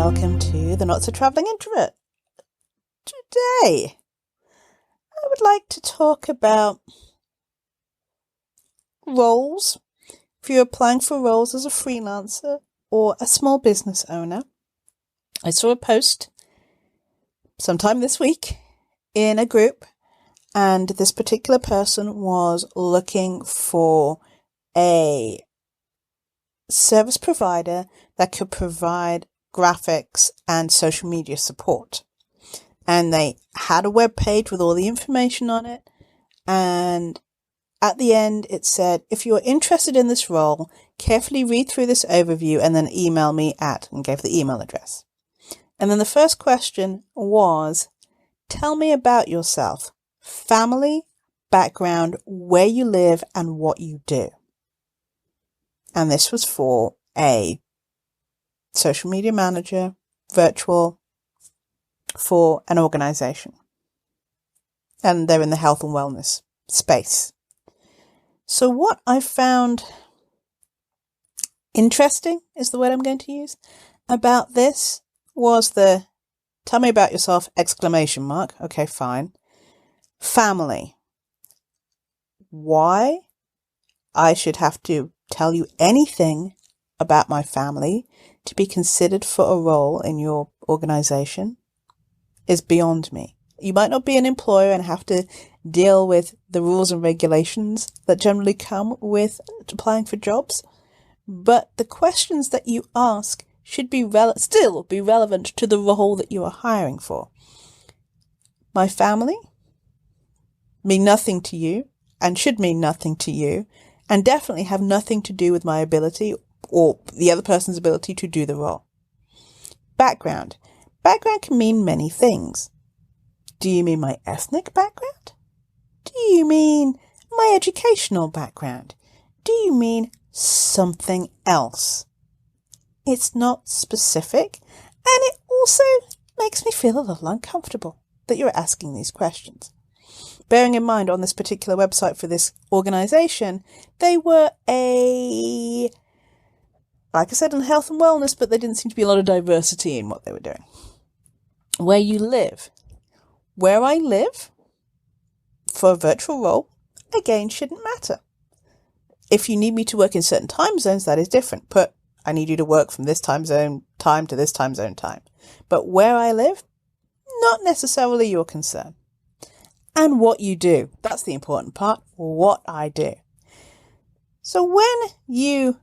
welcome to the Not So Travelling Introvert. Today, I would like to talk about roles. If you're applying for roles as a freelancer or a small business owner, I saw a post sometime this week in a group, and this particular person was looking for a service provider that could provide graphics and social media support. And they had a web page with all the information on it. And at the end, it said, if you're interested in this role, carefully read through this overview and then email me at, and gave the email address. And then the first question was, tell me about yourself, family, background, where you live, and what you do. And this was for a social media manager, virtual, for an organization. And they're in the health and wellness space. So what I found interesting is the word I'm going to use about this was the tell me about yourself, ! Okay, fine. Family. Why I should have to tell you anything about my family to be considered for a role in your organization is beyond me. You might not be an employer and have to deal with the rules and regulations that generally come with applying for jobs, but the questions that you ask should be still be relevant to the role that you are hiring for. My family mean nothing to you and should mean nothing to you, and definitely have nothing to do with my ability or the other person's ability to do the role. Background. Background can mean many things. Do you mean my ethnic background? Do you mean my educational background? Do you mean something else? It's not specific, and it also makes me feel a little uncomfortable that you're asking these questions. Bearing in mind, on this particular website for this organization, they were like I said, in health and wellness, but there didn't seem to be a lot of diversity in what they were doing. Where you live. Where I live for a virtual role, again, shouldn't matter. If you need me to work in certain time zones, that is different. I need you to work from this time zone time to this time zone time. But where I live, not necessarily your concern. And what you do. That's the important part. What I do. So when you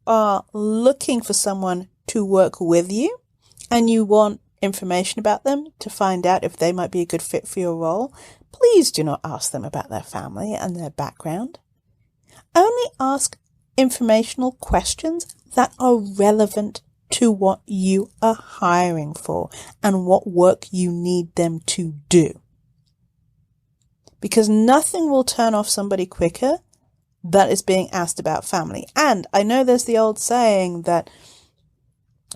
are looking for someone to work with you and you want information about them to find out if they might be a good fit for your role, please do not ask them about their family and their background. Only ask informational questions that are relevant to what you are hiring for and what work you need them to do. Because nothing will turn off somebody quicker that is being asked about family. And I know there's the old saying that,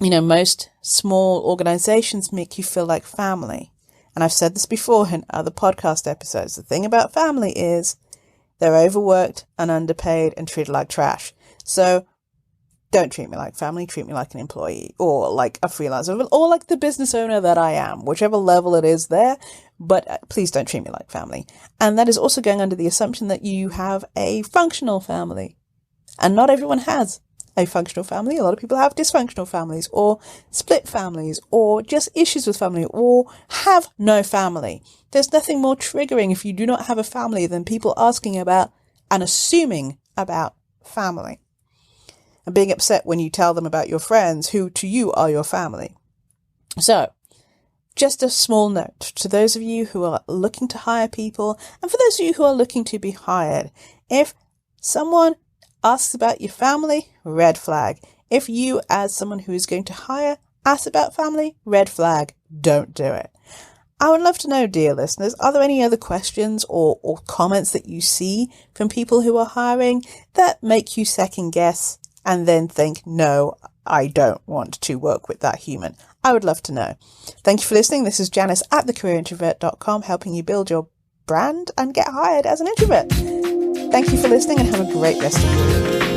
most small organizations make you feel like family. And I've said this before in other podcast episodes. The thing about family is they're overworked and underpaid and treated like trash. So don't treat me like family, treat me like an employee or like a freelancer or like the business owner that I am, whichever level it is there. But please don't treat me like family. And that is also going under the assumption that you have a functional family. And not everyone has a functional family. A lot of people have dysfunctional families or split families or just issues with family or have no family. There's nothing more triggering if you do not have a family than people asking about and assuming about family. And being upset when you tell them about your friends who to you are your family. So, just a small note to those of you who are looking to hire people and for those of you who are looking to be hired. If someone asks about your family, red flag. If you, as someone who is going to hire, ask about family, red flag. Don't do it. I would love to know, dear listeners, are there any other questions or comments that you see from people who are hiring that make you second guess and then think, no, I don't want to work with that human? I would love to know. Thank you for listening. This is Janice at thecareerintrovert.com, helping you build your brand and get hired as an introvert. Thank you for listening and have a great rest of your week.